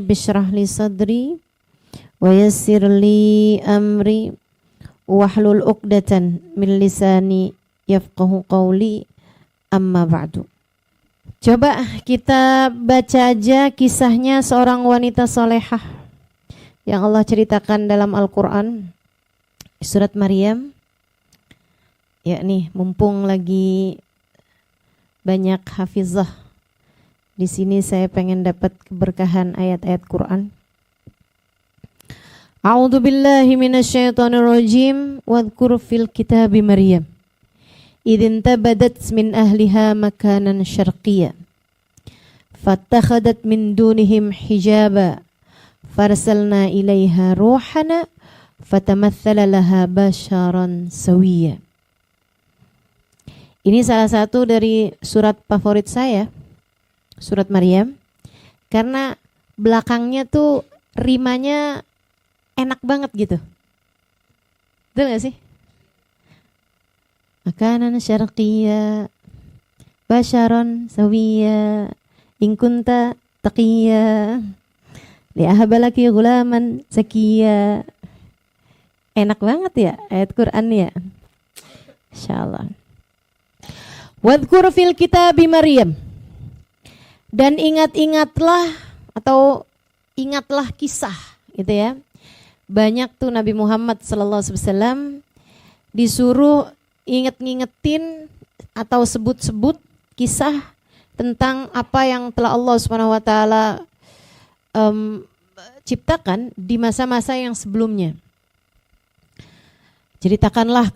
Bishrah li sadri wa yassir li amri wahlul 'uqdatan min lisani yafqahu qawli, amma ba'du. Coba kita baca aja kisahnya seorang wanita solehah yang Allah ceritakan dalam Al-Quran, surat Maryam. Ya nih, mumpung lagi banyak hafizah di sini, saya pengen dapat keberkahan ayat-ayat Quran. A'udzu billahi minasyaitonir rajim. Wadhkur fil kitabi Maryam idzin tabadat min ahliha makanan syarqiyya fattakhadat min dunihim hijaba farsalna ilaiha ruhana fatamatsala laha basharan sawiyya. Ini salah satu dari surat favorit saya, surat Maryam, karena belakangnya tuh rimanya enak banget gitu. Betul gak sih? Makanan syarqiyya basharon sawiyya in kunta taqiyya li'ahbalaki gulaman zakiyya. Enak banget ya ayat Quran ya. Insyaallah. Wadhkur fil kitabi Maryam. Dan ingatlah kisah gitu ya. Banyak tuh Nabi Muhammad SAW disuruh ngingetin atau sebut-sebut kisah tentang apa yang telah Allah SWT ciptakan di masa-masa yang sebelumnya. Ceritakanlah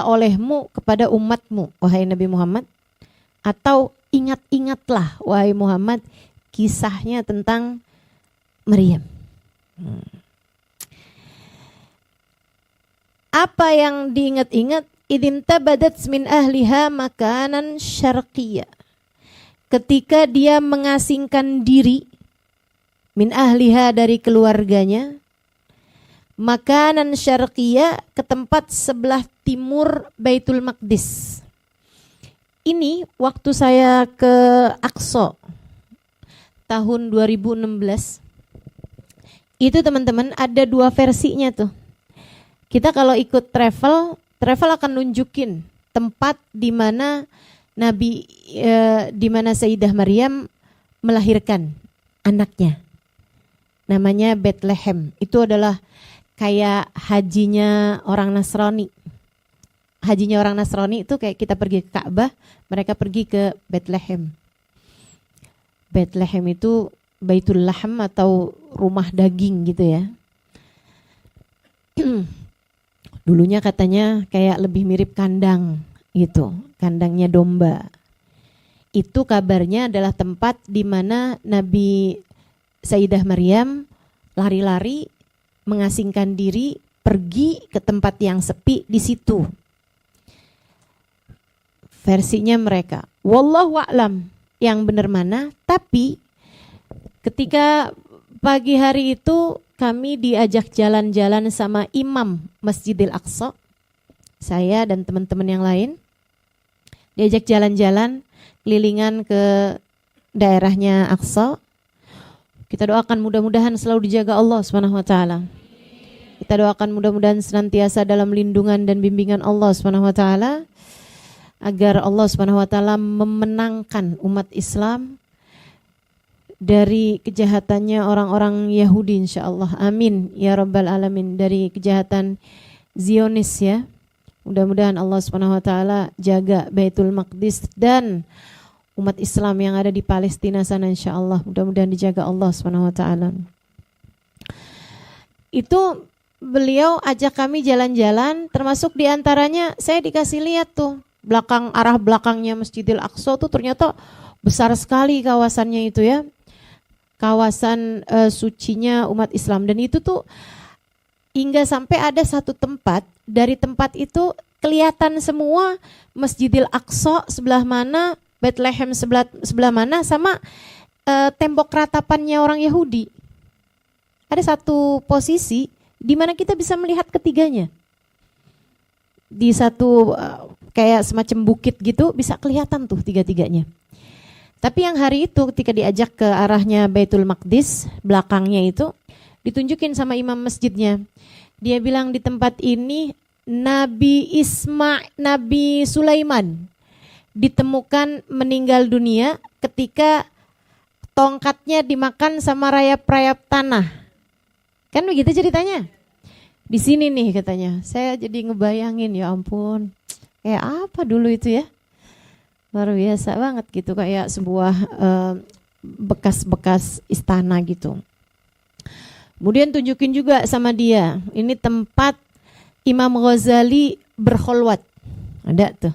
olehmu kepada umatmu, wahai Nabi Muhammad, atau ingatlah wahai Muhammad kisahnya tentang Maryam. Apa yang diingat-ingat? Idzin tabadat min ahliha makanan syarqiyya. Ketika dia mengasingkan diri min ahliha dari keluarganya, makanan syarqiyya ke tempat sebelah timur Baitul Maqdis. Ini waktu saya ke Aqsa tahun 2016. Itu teman-teman ada dua versinya tuh. Kita kalau ikut travel akan nunjukin tempat di mana di mana Sayyidah Maryam melahirkan anaknya. Namanya Bethlehem. Itu adalah kayak hajinya orang Nasrani. Hajinya orang Nasrani itu kayak kita pergi ke Ka'bah, mereka pergi ke Bethlehem. Bethlehem itu Baitul Lahm atau rumah daging gitu ya. Dulunya katanya kayak lebih mirip kandang gitu, kandangnya domba. Itu kabarnya adalah tempat di mana Nabi Sayyidah Maryam lari-lari mengasingkan diri, pergi ke tempat yang sepi di situ. Versinya mereka. Wallahu a'lam yang benar mana, tapi ketika pagi hari itu kami diajak jalan-jalan sama imam Masjidil Aqsa, saya dan teman-teman yang lain, diajak jalan-jalan kelilingan ke daerahnya Aqsa. Kita doakan mudah-mudahan selalu dijaga Allah SWT. Kita doakan mudah-mudahan senantiasa dalam lindungan dan bimbingan Allah SWT, agar Allah SWT memenangkan umat Islam dari kejahatannya orang-orang Yahudi, insyaallah. Amin ya rabbal alamin. Dari kejahatan Zionis ya. Mudah-mudahan Allah SWT jaga Baitul Maqdis dan umat Islam yang ada di Palestina sana, insyaallah. Mudah-mudahan dijaga Allah SWT. Itu beliau ajak kami jalan-jalan, termasuk diantaranya saya dikasih lihat tuh arah belakangnya Masjidil Aqsa tuh ternyata besar sekali kawasannya itu ya. Kawasan sucinya umat Islam, dan itu tuh hingga sampai ada satu tempat, dari tempat itu kelihatan semua Masjidil Aqsa sebelah mana, Bethlehem sebelah mana, sama tembok ratapannya orang Yahudi. Ada satu posisi di mana kita bisa melihat ketiganya. Di satu kayak semacam bukit gitu bisa kelihatan tuh tiga-tiganya. Tapi yang hari itu ketika diajak ke arahnya Baitul Maqdis, belakangnya itu ditunjukin sama imam masjidnya. Dia bilang di tempat ini Nabi Sulaiman ditemukan meninggal dunia ketika tongkatnya dimakan sama rayap-rayap tanah. Kan begitu ceritanya. Di sini nih katanya. Saya jadi ngebayangin, ya ampun. Kayak apa dulu itu ya? Luar biasa banget gitu, kayak sebuah bekas-bekas istana gitu. Kemudian tunjukin juga sama dia, ini tempat Imam Ghazali berkholwat. Ada tuh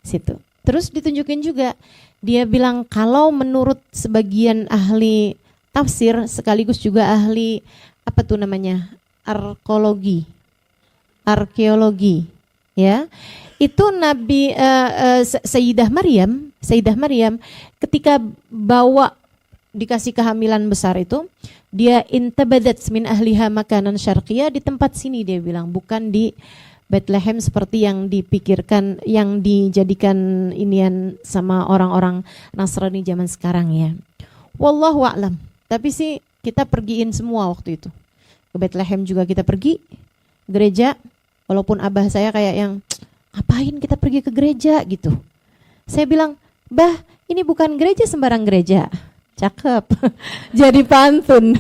situ. Terus ditunjukin juga, dia bilang kalau menurut sebagian ahli tafsir sekaligus juga ahli apa tuh namanya? Arkeologi, ya. Itu Nabi Sayyidah Maryam ketika dikasih kehamilan besar itu, dia intabadat min ahliha makanan syarqiyah, di tempat sini dia bilang, bukan di Bethlehem seperti yang dipikirkan, yang dijadikan inian sama orang-orang Nasrani zaman sekarang ya. Wallahu a'lam. Tapi sih kita pergiin semua waktu itu. Ke Bethlehem juga kita pergi, gereja, walaupun abah saya kayak yang ngapain kita pergi ke gereja gitu. Saya bilang, bah ini bukan gereja sembarang gereja. Cakep. Jadi pantun.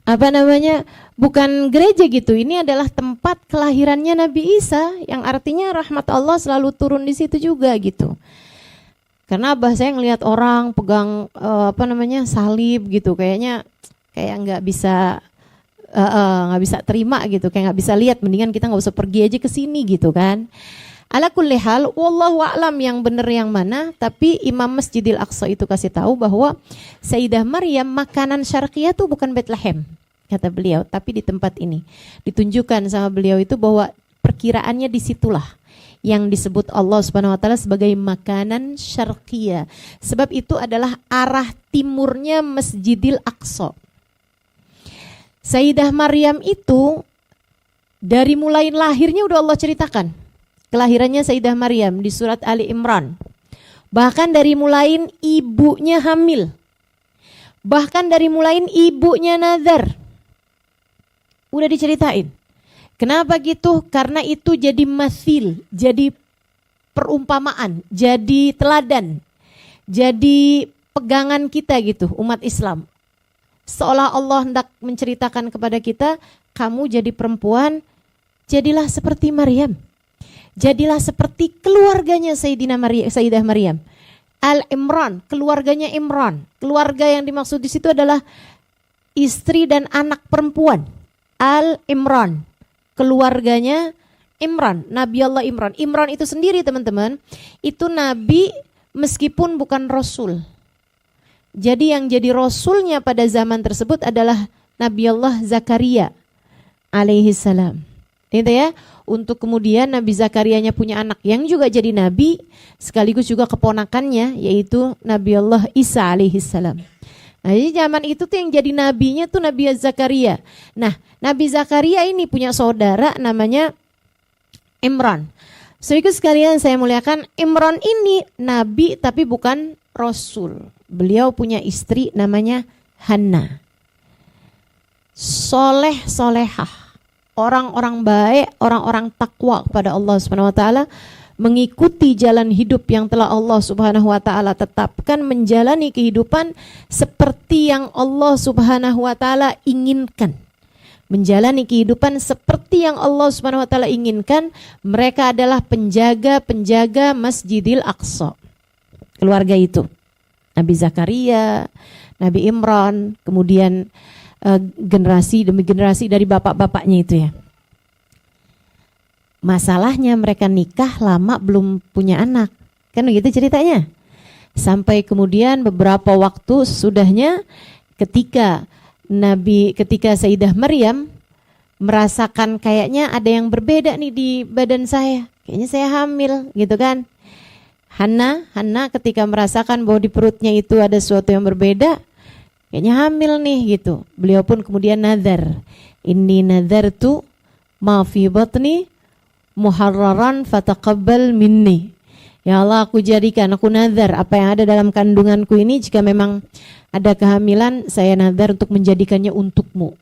Apa namanya, bukan gereja gitu. Ini adalah tempat kelahirannya Nabi Isa, yang artinya rahmat Allah selalu turun di situ juga gitu. Karena abah saya ngelihat orang pegang salib gitu, kayak nggak bisa terima gitu, kayak nggak bisa lihat, mendingan kita nggak usah pergi aja ke sini gitu kan. Ala kulli hal, wallahu a'lam yang benar yang mana, tapi Imam Masjidil Aqsa itu kasih tahu bahwa Sayyidah Maryam makanan syarqiyah tuh bukan Bethlehem, kata beliau, tapi di tempat ini. Ditunjukkan sama beliau itu bahwa perkiraannya disitulah yang disebut Allah Subhanahu wa taala sebagai makanan syarqiyah. Sebab itu adalah arah timurnya Masjidil Aqsa. Sayyidah Maryam itu dari mulai lahirnya udah Allah ceritakan. Kelahirannya Sayyidah Maryam di surat Ali Imran. Bahkan dari mulai ibunya hamil. Bahkan dari mulai ibunya nazar. Udah diceritain. Kenapa gitu? Karena itu jadi masil, jadi perumpamaan, jadi teladan, jadi pegangan kita gitu, umat Islam. Seolah Allah hendak menceritakan kepada kita, kamu jadi perempuan, jadilah seperti Maryam. Jadilah seperti keluarganya Sayyidah Maryam. Al-Imran, keluarganya Imran. Keluarga yang dimaksud di situ adalah istri dan anak perempuan. Al-Imran, keluarganya Imran, Nabi Allah Imran. Imran itu sendiri teman-teman, itu nabi meskipun bukan rasul. Jadi yang jadi rasulnya pada zaman tersebut adalah Nabi Allah Zakaria alaihi salam. Itu ya, untuk kemudian Nabi Zakarianya punya anak yang juga jadi nabi, sekaligus juga keponakannya yaitu Nabi Allah Isa alaihi salam. Nah, jadi zaman itu tuh yang jadi nabinya tuh Nabi Zakaria. Nah, Nabi Zakaria ini punya saudara namanya Imran. Saudaraku sekalian saya muliakan, Imran ini nabi tapi bukan rasul. Beliau punya istri namanya Hannah. Soleh solehah, orang-orang baik, orang-orang takwa kepada Allah Subhanahu wa taala, mengikuti jalan hidup yang telah Allah Subhanahu wa taala tetapkan, menjalani kehidupan seperti yang Allah Subhanahu wa taala inginkan. Menjalani kehidupan seperti yang Allah Subhanahu wa taala inginkan. Mereka adalah penjaga-penjaga Masjidil Aqsa. Keluarga itu. Nabi Zakaria, Nabi Imran, kemudian generasi demi generasi dari bapak-bapaknya itu ya. Masalahnya mereka nikah lama belum punya anak. Kan begitu ceritanya. Sampai kemudian beberapa waktu sesudahnya ketika Sayyidah Maryam merasakan kayaknya ada yang berbeda nih di badan saya. Kayaknya saya hamil gitu kan. Hannah ketika merasakan bahwa di perutnya itu ada sesuatu yang berbeda, kayaknya hamil nih gitu. Beliau pun kemudian nazar. Inni nazartu ma fi batni muharraran fataqabbal minni. Ya Allah, aku jadikan, aku nazar apa yang ada dalam kandunganku ini, jika memang ada kehamilan, saya nazar untuk menjadikannya untukmu.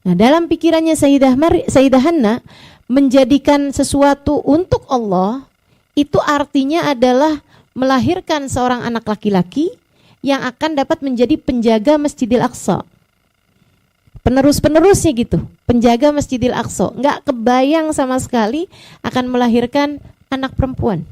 Nah, dalam pikirannya Sayyidah Hanna, menjadikan sesuatu untuk Allah, itu artinya adalah melahirkan seorang anak laki-laki yang akan dapat menjadi penjaga Masjidil Aqsa. Penerus-penerusnya gitu, penjaga Masjidil Aqsa. Nggak kebayang sama sekali akan melahirkan anak perempuan.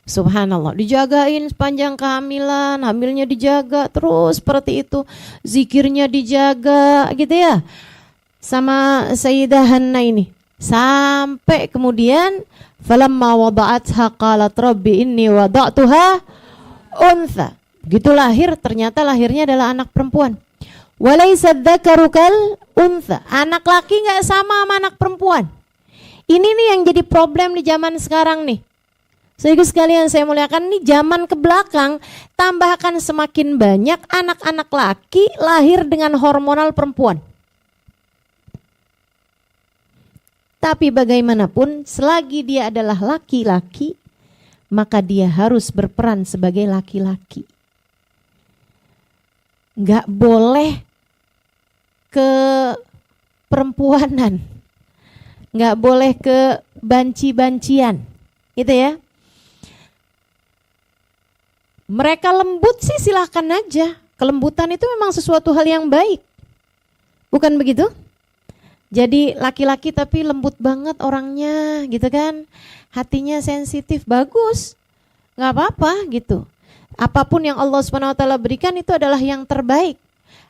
Subhanallah, dijagain sepanjang kehamilan, hamilnya dijaga terus seperti itu, zikirnya dijaga gitu ya, sama Sayyidah Hanna ini. Sampai kemudian falamma wada'atha qalat rabbi inni wada'tuha untha. Gitu lahir, ternyata lahirnya adalah anak perempuan. Walaysa dzakaru kal untha. Anak laki enggak sama anak perempuan. Ini nih yang jadi problem di zaman sekarang nih. Sehingga sekalian saya muliakan, nih zaman ke belakang tambahkan semakin banyak anak-anak laki lahir dengan hormonal perempuan. Tapi bagaimanapun selagi dia adalah laki-laki, maka dia harus berperan sebagai laki-laki. Nggak boleh ke perempuanan, nggak boleh ke banci-bancian, gitu ya. Mereka lembut sih silahkan aja. Kelembutan itu memang sesuatu hal yang baik, bukan begitu? Jadi laki-laki tapi lembut banget orangnya gitu kan, hatinya sensitif, bagus, gak apa-apa gitu. Apapun yang Allah SWT berikan itu adalah yang terbaik.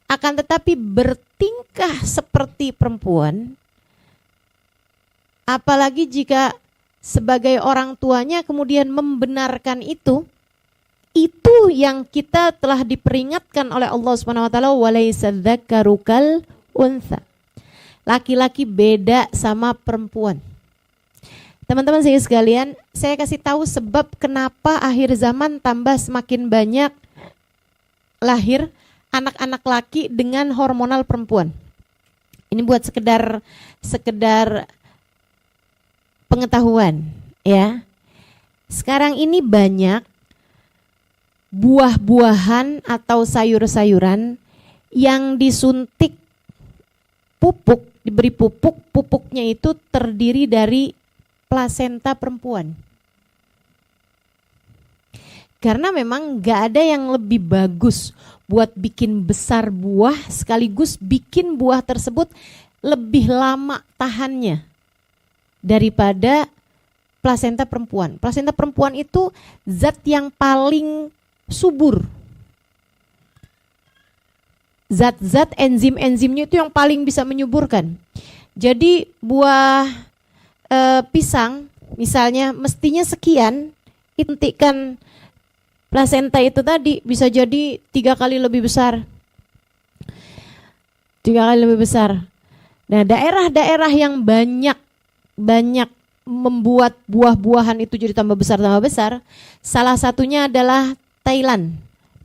Akan tetapi bertingkah seperti perempuan, apalagi jika sebagai orang tuanya kemudian membenarkan itu yang kita telah diperingatkan oleh Allah SWT, walaysa dzakaru kal untha. Laki-laki beda sama perempuan. Teman-teman saya sekalian, saya kasih tahu sebab kenapa akhir zaman tambah semakin banyak lahir anak-anak laki dengan hormonal perempuan. Ini buat sekedar pengetahuan ya. Sekarang ini banyak buah-buahan atau sayur-sayuran yang disuntik pupuk, diberi pupuk, pupuknya itu terdiri dari plasenta perempuan. Karena memang gak ada yang lebih bagus buat bikin besar buah sekaligus bikin buah tersebut lebih lama tahannya daripada plasenta perempuan. Plasenta perempuan itu zat yang paling subur. Zat-zat enzim-enzimnya itu yang paling bisa menyuburkan. Jadi buah pisang misalnya mestinya sekian, intikan plasenta itu tadi bisa jadi 3 kali lebih besar. 3 kali lebih besar. Nah, daerah-daerah yang banyak membuat buah-buahan itu jadi tambah besar, salah satunya adalah Thailand,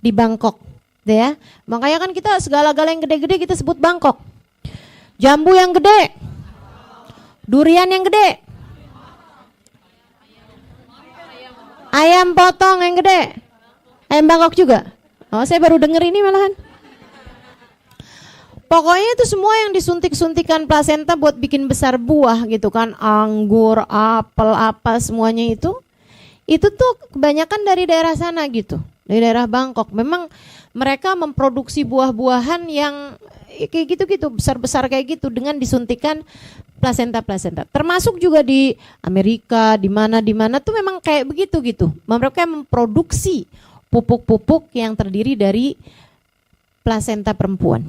di Bangkok, ya. Makanya kan kita segala-gala yang gede-gede kita sebut Bangkok. Jambu yang gede, durian yang gede, ayam potong yang gede, ayam Bangkok juga. Oh, saya baru denger ini malahan. Pokoknya itu semua yang disuntik-suntikan plasenta buat bikin besar buah gitu kan, anggur, apel, apa semuanya itu tuh kebanyakan dari daerah sana gitu, dari daerah Bangkok. Memang mereka memproduksi buah-buahan yang kayak gitu-gitu, besar-besar kayak gitu dengan disuntikan plasenta. Termasuk juga di Amerika, di mana tuh memang kayak begitu gitu. Mereka memproduksi pupuk-pupuk yang terdiri dari plasenta perempuan.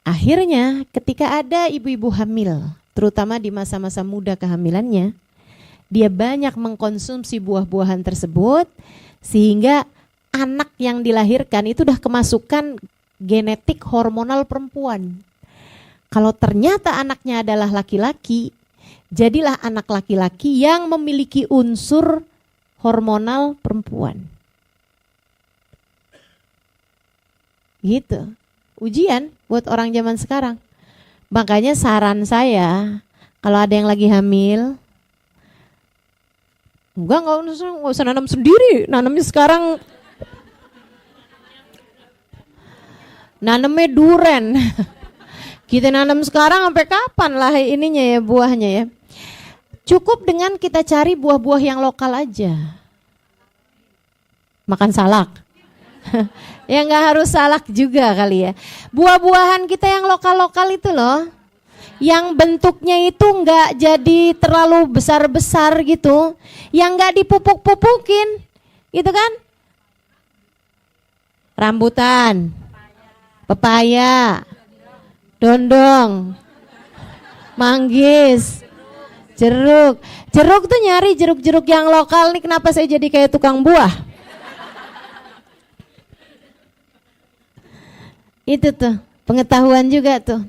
Akhirnya ketika ada ibu-ibu hamil, terutama di masa-masa muda kehamilannya, dia banyak mengkonsumsi buah-buahan tersebut sehingga anak yang dilahirkan itu udah kemasukan genetik hormonal perempuan. Kalau ternyata anaknya adalah laki-laki, jadilah anak laki-laki yang memiliki unsur hormonal perempuan. Gitu. Ujian buat orang zaman sekarang. Makanya saran saya, kalau ada yang lagi hamil, Nggak usah nanam sendiri. Nanamnya sekarang nanamnya duren. Kita nanam sekarang sampai kapan lah ininya ya, buahnya ya. Cukup dengan kita cari buah-buah yang lokal aja. Makan salak. Ya nggak harus salak juga kali ya. Buah-buahan kita yang lokal-lokal itu loh, yang bentuknya itu nggak jadi terlalu besar-besar gitu, yang nggak dipupuk-pupukin, gitu kan? Rambutan, pepaya, dondong, manggis, jeruk. Jeruk tuh nyari jeruk-jeruk yang lokal nih. Kenapa saya jadi kayak tukang buah? Itu tuh pengetahuan juga tuh.